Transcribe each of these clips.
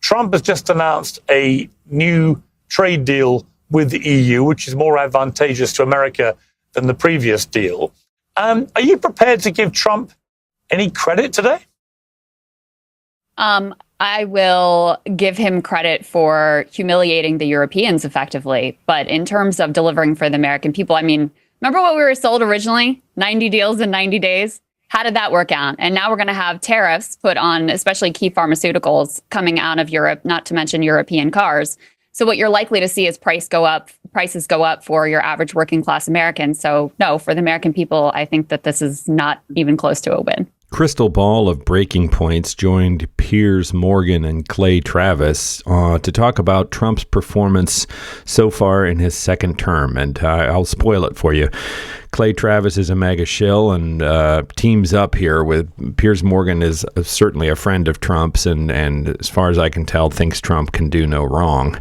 Trump has just announced a new trade deal with the EU, which is more advantageous to America than the previous deal. Are you prepared to give Trump any credit today? I will give him credit for humiliating the Europeans effectively. But in terms of delivering for the American people, I mean, remember what we were sold originally? 90 deals in 90 days? How did that work out? And now we're going to have tariffs put on especially key pharmaceuticals coming out of Europe, not to mention European cars. So what you're likely to see is prices go up for your average working class American. So no, for the American people, I think that this is not even close to a win. Krystal Ball of Breaking Points joined Piers Morgan and Clay Travis to talk about Trump's performance so far in his second term. And I'll spoil it for you. Clay Travis is a MAGA shill and teams up here with Piers Morgan is certainly a friend of Trump's and as far as I can tell, thinks Trump can do no wrong.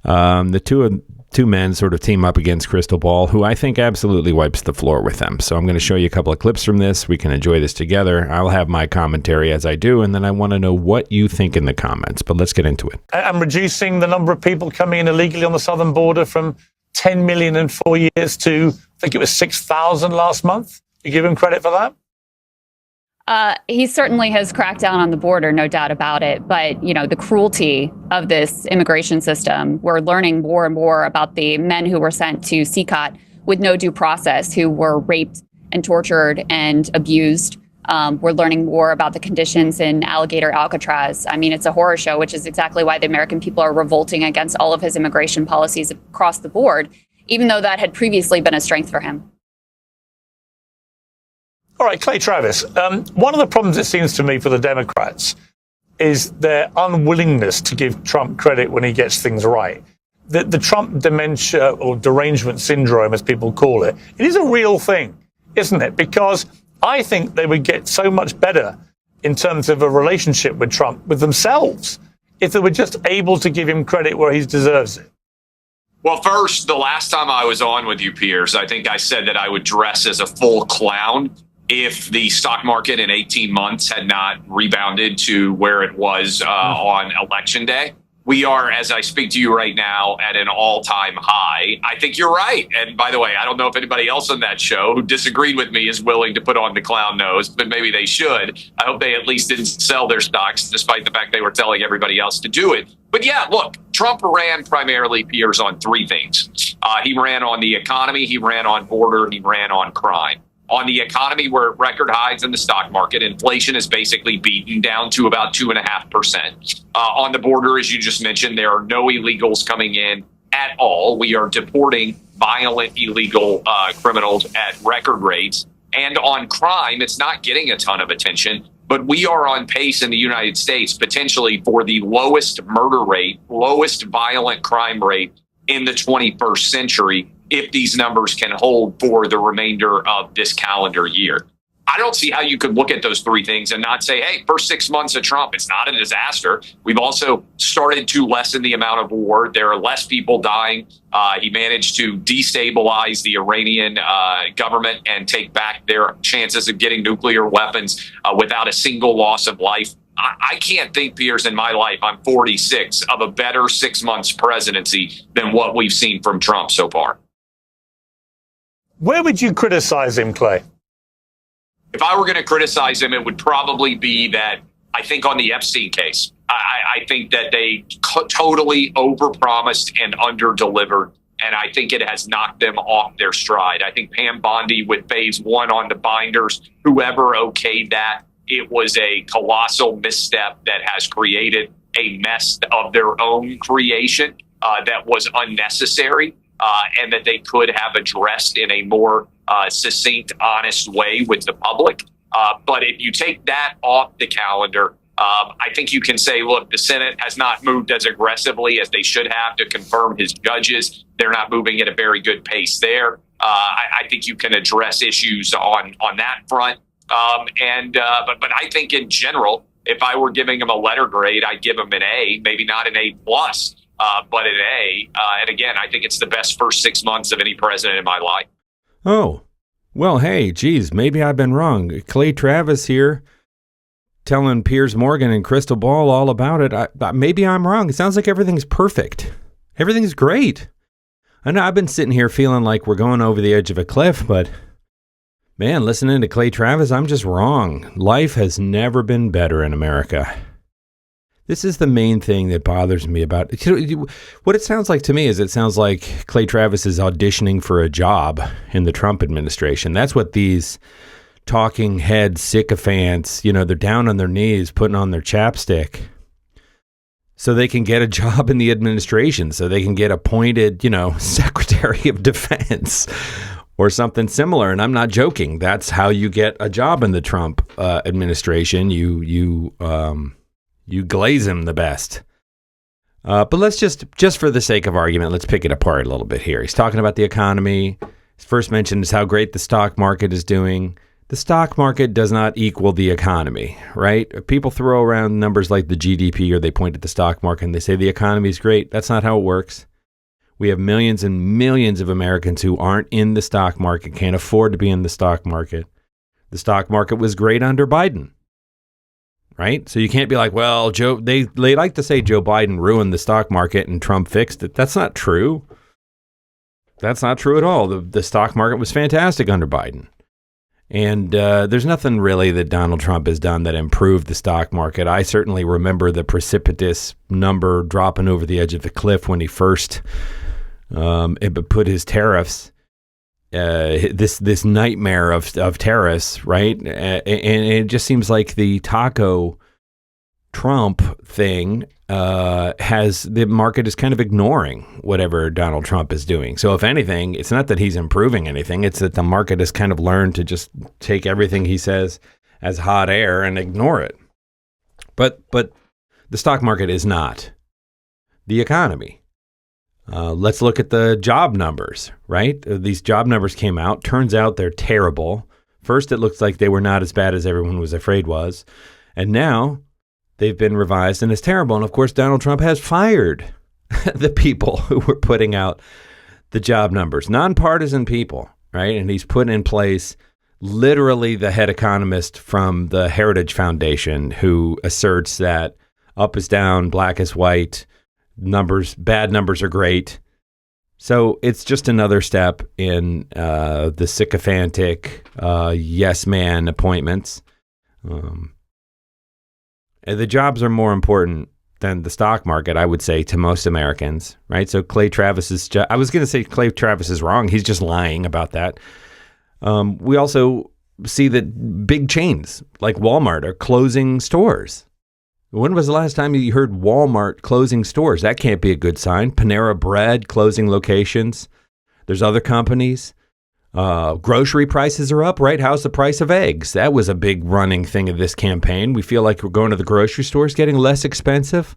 The two men sort of team up against Krystal Ball, who I think absolutely wipes the floor with them. So I'm going to show you a couple of clips from this. We can enjoy this together. I'll have my commentary as I do, and then I want to know what you think in the comments. But let's get into it. I'm reducing the number of people coming in illegally on the southern border from 10 million in 4 years to, I think it was 6,000 last month. You give him credit for that? He certainly has cracked down on the border, no doubt about it. But, you know, the cruelty of this immigration system, we're learning more and more about the men who were sent to CCOT with no due process, who were raped and tortured and abused. We're learning more about the conditions in Alligator Alcatraz. I mean, it's a horror show, which is exactly why the American people are revolting against all of his immigration policies across the board, even though that had previously been a strength for him. All right, Clay Travis, one of the problems, it seems to me, for the Democrats is their unwillingness to give Trump credit when he gets things right. The Trump dementia or derangement syndrome, as people call it, it is a real thing, isn't it? Because I think they would get so much better in terms of a relationship with Trump, with themselves, if they were just able to give him credit where he deserves it. Well, first, the last time I was on with you, Piers, I think I said that I would dress as a full clown if the stock market in 18 months had not rebounded to where it was on election day. We are, as I speak to you right now, at an all-time high. I think you're right. And by the way, I don't know if anybody else on that show who disagreed with me is willing to put on the clown nose, but maybe they should. I hope they at least didn't sell their stocks, despite the fact they were telling everybody else to do it. But yeah, look, Trump ran primarily, Piers, on three things. He ran on the economy, he ran on border, he ran on crime. On the economy, we're at record highs in the stock market. Inflation is basically beaten down to about 2.5%. On the border, as you just mentioned, there are no illegals coming in at all. We are deporting violent illegal criminals at record rates. And on crime, it's not getting a ton of attention, but we are on pace in the United States potentially for the lowest murder rate, lowest violent crime rate in the 21st century, if these numbers can hold for the remainder of this calendar year. I don't see how you could look at those three things and not say, hey, first 6 months of Trump, it's not a disaster. We've also started to lessen the amount of war. There are less people dying. He managed to destabilize the Iranian government and take back their chances of getting nuclear weapons without a single loss of life. I can't think, Piers, in my life, I'm 46, of a better 6 months presidency than what we've seen from Trump so far. Where would you criticize him, Clay? If I were going to criticize him, it would probably be that I think on the Epstein case, I think that they totally overpromised and underdelivered. And I think it has knocked them off their stride. I think Pam Bondi with phase one on the binders, whoever okayed that, it was a colossal misstep that has created a mess of their own creation that was unnecessary. And that they could have addressed in a more succinct, honest way with the public. But if you take that off the calendar, I think you can say, look, the Senate has not moved as aggressively as they should have to confirm his judges. They're not moving at a very good pace there. I think you can address issues on that front. But I think in general, if I were giving him a letter grade, I'd give him an A, maybe not an A plus. But an A. And again, I think it's the best first 6 months of any president in my life. Oh, well, hey, geez, maybe I've been wrong. Clay Travis here. telling Piers Morgan and Krystal Ball all about it. Maybe I'm wrong. It sounds like everything's perfect. Everything's great. I know I've been sitting here feeling like we're going over the edge of a cliff, but man, listening to Clay Travis, I'm just wrong. Life has never been better in America. This is the main thing that bothers me about it. What it sounds like to me is it sounds like Clay Travis is auditioning for a job in the Trump administration. That's what these talking head sycophants, they're down on their knees, putting on their chapstick so they can get a job in the administration, so they can get appointed, Secretary of Defense or something similar. And I'm not joking. That's how you get a job in the Trump administration. You glaze him the best. But let's just for the sake of argument, let's pick it apart a little bit here. He's talking about the economy. His first mention is how great the stock market is doing. The stock market does not equal the economy, right? People throw around numbers like the GDP or they point at the stock market and they say the economy is great. That's not how it works. We have millions and millions of Americans who aren't in the stock market, can't afford to be in the stock market. The stock market was great under Biden, right? So you can't be like, well, they like to say Joe Biden ruined the stock market and Trump fixed it. That's not true. That's not true at all. The stock market was fantastic under Biden. And there's nothing really that Donald Trump has done that improved the stock market. I certainly remember the precipitous number dropping over the edge of the cliff when he first put his tariffs, this nightmare of tariffs, right? And it just seems like the taco Trump thing the market is kind of ignoring whatever Donald Trump is doing. So if anything, it's not that he's improving anything. It's that the market has kind of learned to just take everything he says as hot air and ignore it. But the stock market is not the economy. Let's look at the job numbers, right? These job numbers came out. Turns out they're terrible. First, it looks like they were not as bad as everyone was afraid was. And now they've been revised and it's terrible. And of course, Donald Trump has fired the people who were putting out the job numbers, nonpartisan people, right? And he's put in place literally the head economist from the Heritage Foundation who asserts that up is down, black is white, bad numbers are great. So it's just another step in the sycophantic yes man appointments. The jobs are more important than the stock market, I would say, to most Americans, right? So Clay Travis I was going to say Clay Travis is wrong. He's just lying about that. We also see that big chains like Walmart are closing stores. When was the last time you heard Walmart closing stores? That can't be a good sign. Panera Bread closing locations. There's other companies. Grocery prices are up, right? How's the price of eggs? That was a big running thing of this campaign. We feel like we're going to the grocery stores getting less expensive.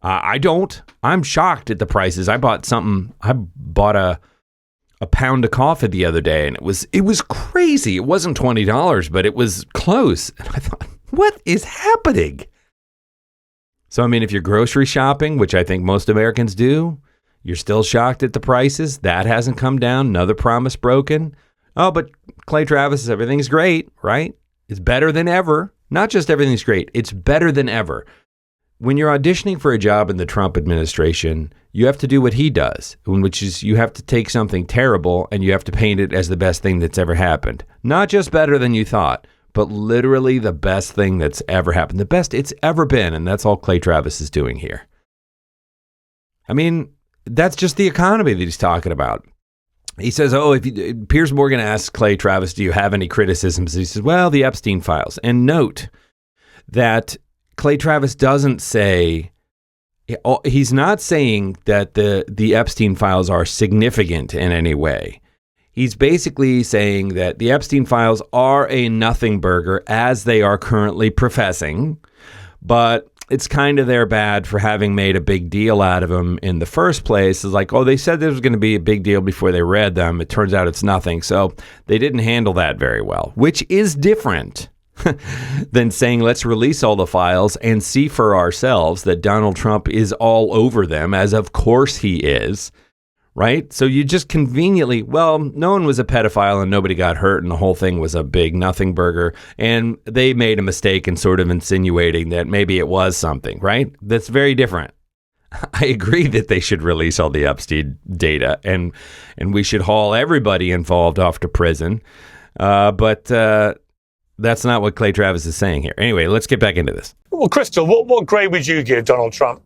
I don't. I'm shocked at the prices. I bought a pound of coffee the other day, and it was crazy. It wasn't $20, but it was close. And I thought, what is happening? So, I mean, if you're grocery shopping, which I think most Americans do, you're still shocked at the prices. That hasn't come down. Another promise broken. Oh, but Clay Travis says everything's great, right? It's better than ever. Not just everything's great. It's better than ever. When you're auditioning for a job in the Trump administration, you have to do what he does, which is you have to take something terrible and you have to paint it as the best thing that's ever happened. Not just better than you thought, but literally the best thing that's ever happened. The best it's ever been. And that's all Clay Travis is doing here. I mean, that's just the economy that he's talking about. He says, Piers Morgan asks Clay Travis, do you have any criticisms? He says, well, the Epstein files. And note that Clay Travis doesn't say, he's not saying that the Epstein files are significant in any way. He's basically saying that the Epstein files are a nothing burger as they are currently professing, but it's kind of their bad for having made a big deal out of them in the first place. It's like, they said there was going to be a big deal before they read them. It turns out it's nothing. So they didn't handle that very well, which is different than saying, let's release all the files and see for ourselves that Donald Trump is all over them, as of course he is, right? So you just conveniently, well, no one was a pedophile and nobody got hurt and the whole thing was a big nothing burger. And they made a mistake in sort of insinuating that maybe it was something, right? That's very different. I agree that they should release all the Epstein data and we should haul everybody involved off to prison. But that's not what Clay Travis is saying here. Anyway, let's get back into this. Well, Krystal, what grade would you give Donald Trump?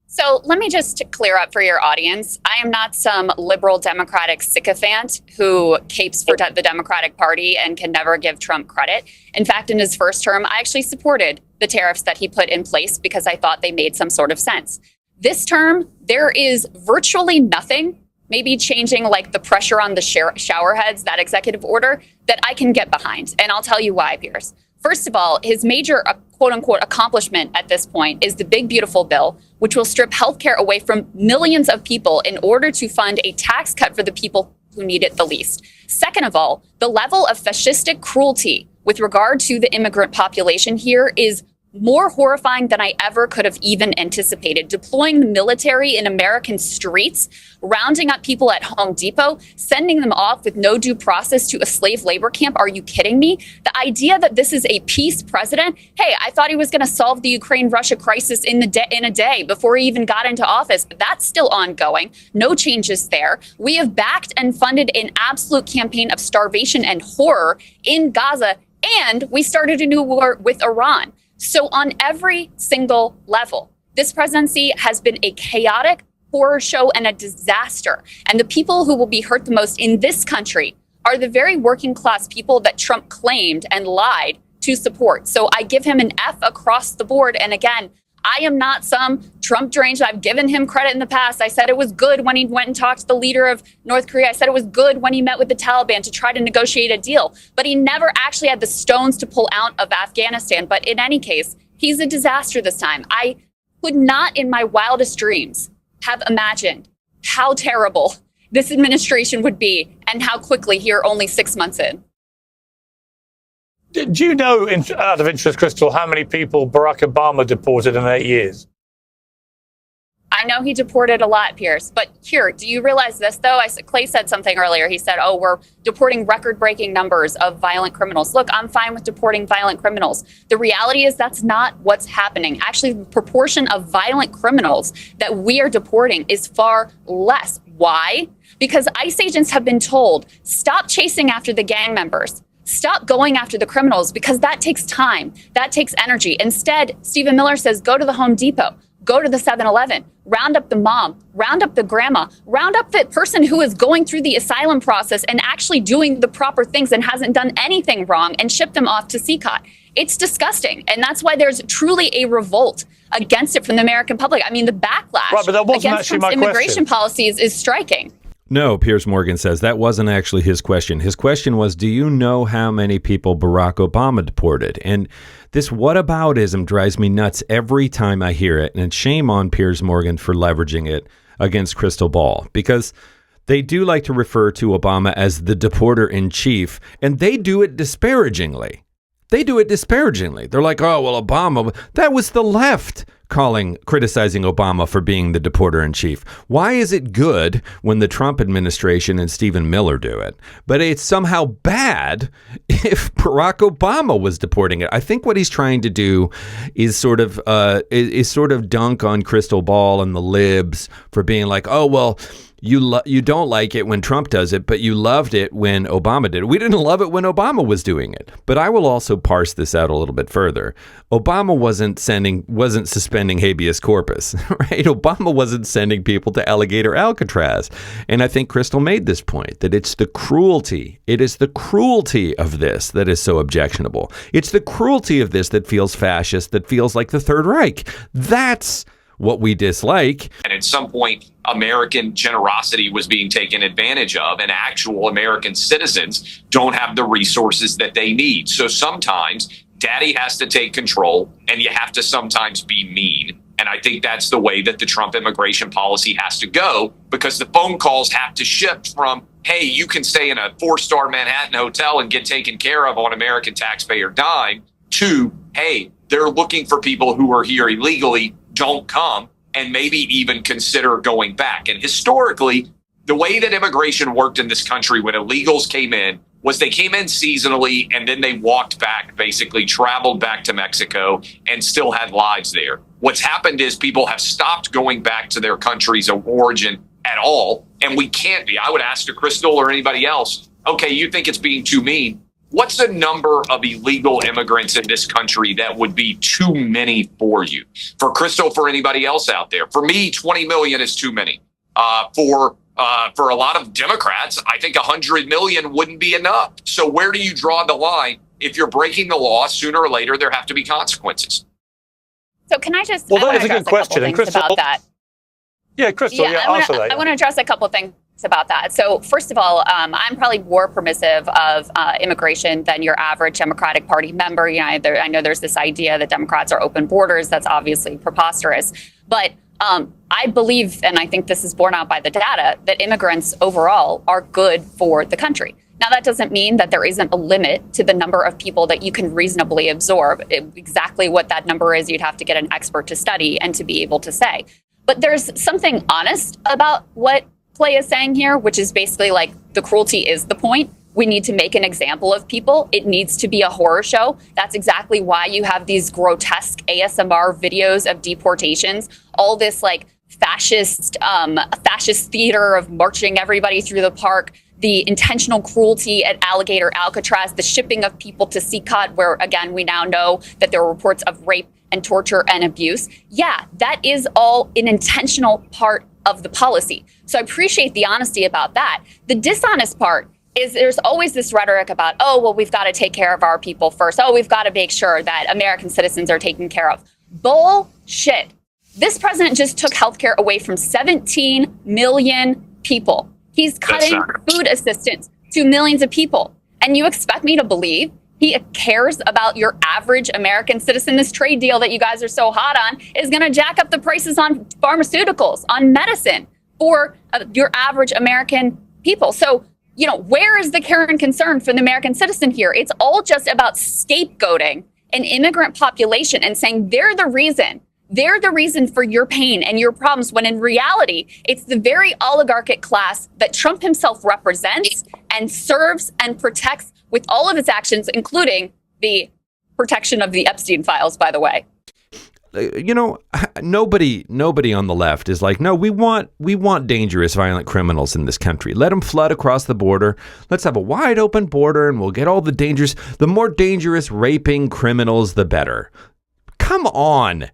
So let me just clear up for your audience. I am not some liberal Democratic sycophant who capes for the Democratic Party and can never give Trump credit. In fact, in his first term, I actually supported the tariffs that he put in place because I thought they made some sort of sense. This term, there is virtually nothing, maybe changing like the pressure on the shower heads, that executive order, that I can get behind. And I'll tell you why, Piers. First of all, his major, quote unquote, accomplishment at this point is the big, beautiful bill, which will strip healthcare away from millions of people in order to fund a tax cut for the people who need it the least. Second of all, the level of fascistic cruelty with regard to the immigrant population here is more horrifying than I ever could have even anticipated. Deploying the military in American streets, rounding up people at Home Depot, sending them off with no due process to a slave labor camp. Are you kidding me? The idea that this is a peace president. Hey, I thought he was going to solve the Ukraine-Russia crisis in a day before he even got into office. That's still ongoing. No changes there. We have backed and funded an absolute campaign of starvation and horror in Gaza, and we started a new war with Iran. So on every single level, this presidency has been a chaotic horror show and a disaster. And the people who will be hurt the most in this country are the very working class people that Trump claimed and lied to support. So I give him an F across the board. And again, I am not some Trump deranged. I've given him credit in the past. I said it was good when he went and talked to the leader of North Korea. I said it was good when he met with the Taliban to try to negotiate a deal. But he never actually had the stones to pull out of Afghanistan. But in any case, he's a disaster this time. I could not in my wildest dreams have imagined how terrible this administration would be and how quickly here only 6 months in. Do you know, out of interest, Krystal, how many people Barack Obama deported in 8 years? I know he deported a lot, Piers. But here, do you realize this, though? Clay said something earlier. He said, oh, we're deporting record-breaking numbers of violent criminals. Look, I'm fine with deporting violent criminals. The reality is that's not what's happening. Actually, the proportion of violent criminals that we are deporting is far less. Why? Because ICE agents have been told, stop chasing after the gang members. Stop going after the criminals because that takes time. That takes energy. Instead, Stephen Miller says, go to the Home Depot, go to the 7-Eleven, round up the mom, round up the grandma, round up the person who is going through the asylum process and actually doing the proper things and hasn't done anything wrong and ship them off to CCOT. It's disgusting. And that's why there's truly a revolt against it from the American public. I mean, the backlash against Trump's immigration policies is striking. No, Piers Morgan says that wasn't actually his question. His question was, do you know how many people Barack Obama deported? And this whataboutism drives me nuts every time I hear it. And shame on Piers Morgan for leveraging it against Krystal Ball, because they do like to refer to Obama as the deporter in chief, and they do it disparagingly. They do it disparagingly. They're like, oh, well, Obama, that was the left criticizing Obama for being the deporter in chief. Why is it good when the Trump administration and Stephen Miller do it, but it's somehow bad if Barack Obama was deporting it? I think what he's trying to do is sort of dunk on Krystal Ball and the libs for being like, oh, well, you don't like it when Trump does it, but you loved it when Obama did it. We didn't love it when Obama was doing it. But I will also parse this out a little bit further. Obama wasn't suspending habeas corpus, right? Obama wasn't sending people to Alligator Alcatraz. And I think Krystal made this point, that it's the cruelty. It is the cruelty of this that is so objectionable. It's the cruelty of this that feels fascist, that feels like the Third Reich. That's what we dislike. And at some point, American generosity was being taken advantage of, and actual American citizens don't have the resources that they need. So sometimes daddy has to take control, and you have to sometimes be mean. And I think that's the way that the Trump immigration policy has to go, because the phone calls have to shift from, hey, you can stay in a 4-star Manhattan hotel and get taken care of on American taxpayer dime, to, hey, they're looking for people who are here illegally, don't come. and maybe even consider going back. And historically, the way that immigration worked in this country when illegals came in was they came in seasonally and then they walked back, basically traveled back to Mexico and still had lives there. What's happened is people have stopped going back to their countries of origin at all. And we can't be. I would ask to Krystal or anybody else, okay, you think it's being too mean. What's the number of illegal immigrants in this country that would be too many for you? For Krystal, for anybody else out there? For me, 20 million is too many. For a lot of Democrats, I think 100 million wouldn't be enough. So where do you draw the line? If you're breaking the law, sooner or later, there have to be consequences. So can I just well, that is a good question. And Krystal, about that? Yeah, Krystal, answer that. I want to address a couple of things about that. So first of all, I'm probably more permissive of immigration than your average Democratic Party member. I know there's this idea that Democrats are open borders. That's obviously preposterous. But I believe, and I think this is borne out by the data, that immigrants overall are good for the country. Now, that doesn't mean that there isn't a limit to the number of people that you can reasonably absorb. Exactly what that number is, you'd have to get an expert to study and to be able to say. But there's something honest about what Clay is saying here, which is basically like the cruelty is the point. We need to make an example of people. It needs to be a horror show. That's exactly why you have these grotesque ASMR videos of deportations, all this like fascist theater of marching everybody through the park, the intentional cruelty at Alligator Alcatraz, the shipping of people to CCOT, where, again, we now know that there are reports of rape and torture and abuse. Yeah, that is all an intentional part of the policy. So I appreciate the honesty about that. The dishonest part is there's always this rhetoric about, oh, well, we've got to take care of our people first. Oh, we've got to make sure that American citizens are taken care of. Bullshit. This president just took healthcare away from 17 million people. He's cutting food assistance to millions of people. And you expect me to believe he cares about your average American citizen? This trade deal that you guys are so hot on is going to jack up the prices on pharmaceuticals, on medicine for your average American people. So, where is the care and concern for the American citizen here? It's all just about scapegoating an immigrant population and saying they're the reason. They're the reason for your pain and your problems, when in reality, it's the very oligarchic class that Trump himself represents and serves and protects with all of its actions, including the protection of the Epstein files, by the way. Nobody on the left is like, no, we want dangerous, violent criminals in this country. Let them flood across the border. Let's have a wide open border and we'll get all the more dangerous raping criminals, the better. Come on.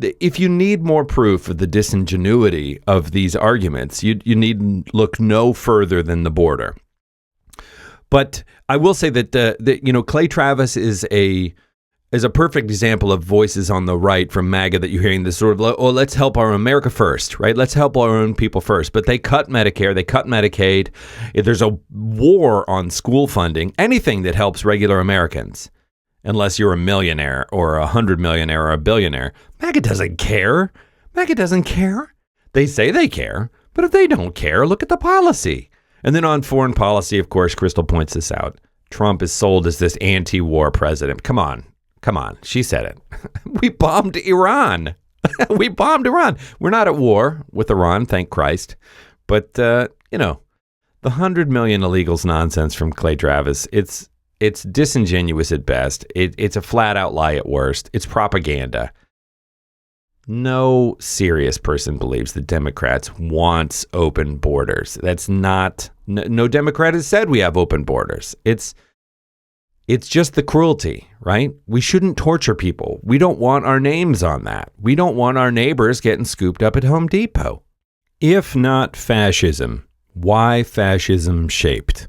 If you need more proof of the disingenuity of these arguments, you need look no further than the border. But I will say that Clay Travis is a perfect example of voices on the right from MAGA that you're hearing this sort of, oh, let's help our America first, right? Let's help our own people first. But they cut Medicare, they cut Medicaid. If there's a war on school funding, anything that helps regular Americans. Unless you're a millionaire or 100 millionaire or a billionaire. MAGA doesn't care. MAGA doesn't care. They say they care, but if they don't care, look at the policy. And then on foreign policy, of course, Krystal points this out. Trump is sold as this anti-war president. Come on. She said it. We bombed Iran. We bombed Iran. We're not at war with Iran, thank Christ. But, the 100 million illegals nonsense from Clay Travis, it's disingenuous at best. It's a flat out lie at worst. It's propaganda. No serious person believes the Democrats wants open borders. That's not, no Democrat has said we have open borders. It's just the cruelty, right? We shouldn't torture people. We don't want our names on that. We don't want our neighbors getting scooped up at Home Depot. If not fascism, why fascism shaped?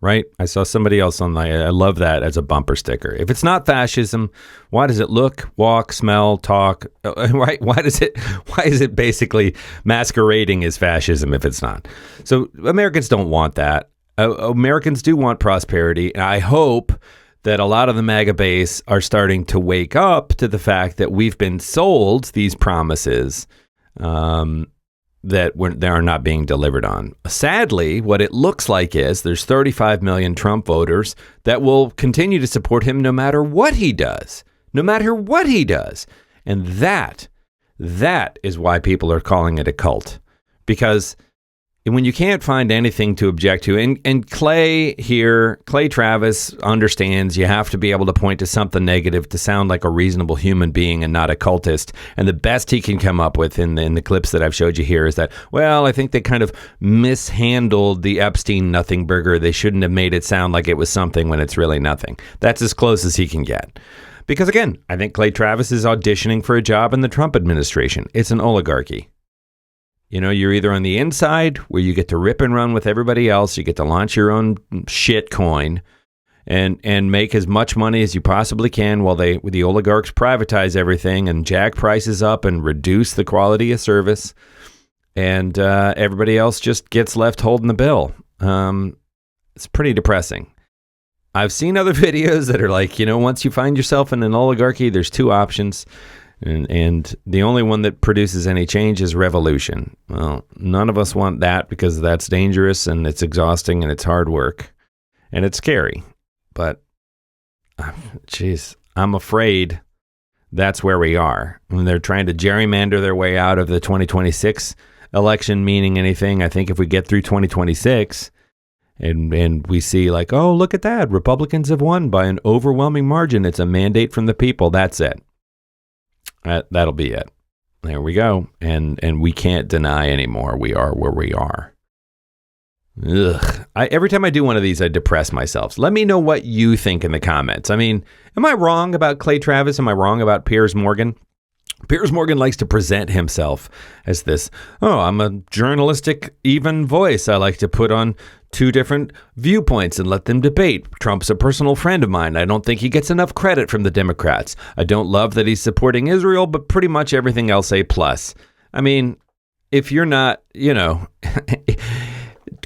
Right? I saw somebody else I love that as a bumper sticker. If it's not fascism, why does it look, walk, smell, talk, right? Why is it basically masquerading as fascism if it's not? So Americans don't want that. Americans do want prosperity. And I hope that a lot of the MAGA base are starting to wake up to the fact that we've been sold these promises that they are not being delivered on. Sadly, what it looks like is there's 35 million Trump voters that will continue to support him no matter what he does. And That is why people are calling it a cult. Because when you can't find anything to object to, and Clay Travis understands you have to be able to point to something negative to sound like a reasonable human being and not a cultist. And the best he can come up with in the clips that I've showed you here is that, well, I think they kind of mishandled the Epstein nothing burger. They shouldn't have made it sound like it was something when it's really nothing. That's as close as he can get. Because again, I think Clay Travis is auditioning for a job in the Trump administration. It's an oligarchy. You know, you're either on the inside where you get to rip and run with everybody else, you get to launch your own shit coin and make as much money as you possibly can while the oligarchs privatize everything and jack prices up and reduce the quality of service, and everybody else just gets left holding the bill. It's pretty depressing. I've seen other videos that are like, you know, once you find yourself in an oligarchy, there's two options. And the only one that produces any change is revolution. Well, none of us want that because that's dangerous and it's exhausting and it's hard work and it's scary. But, geez, I'm afraid that's where we are. When they're trying to gerrymander their way out of the 2026 election meaning anything, I think if we get through 2026 and we see like, oh, look at that, Republicans have won by an overwhelming margin. It's a mandate from the people. That's it. That'll be it. There we go. And we can't deny anymore. We are where we are. Ugh. Every time I do one of these, I depress myself. Let me know what you think in the comments. I mean, am I wrong about Clay Travis? Am I wrong about Piers Morgan? Piers Morgan likes to present himself as this, oh, I'm a journalistic even voice. I like to put on two different viewpoints and let them debate. Trump's a personal friend of mine. I don't think he gets enough credit from the Democrats. I don't love that he's supporting Israel, but pretty much everything else A+. I mean, if you're not, you know,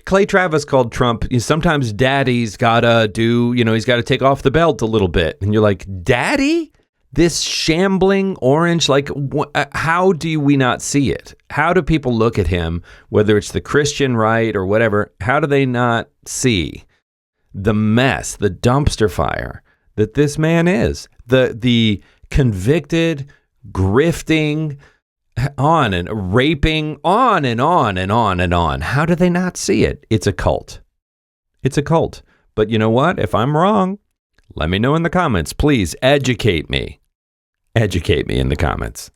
Clay Travis called Trump, sometimes daddy's gotta do, you know, he's got to take off the belt a little bit. And you're like, daddy? This shambling orange, like, how do we not see it? How do people look at him, whether it's the Christian right or whatever, how do they not see the mess, the dumpster fire that this man is? The convicted, grifting, on and raping, on and on and on and on. How do they not see it? It's a cult. It's a cult. But you know what? If I'm wrong, let me know in the comments. Please educate me. Educate me in the comments.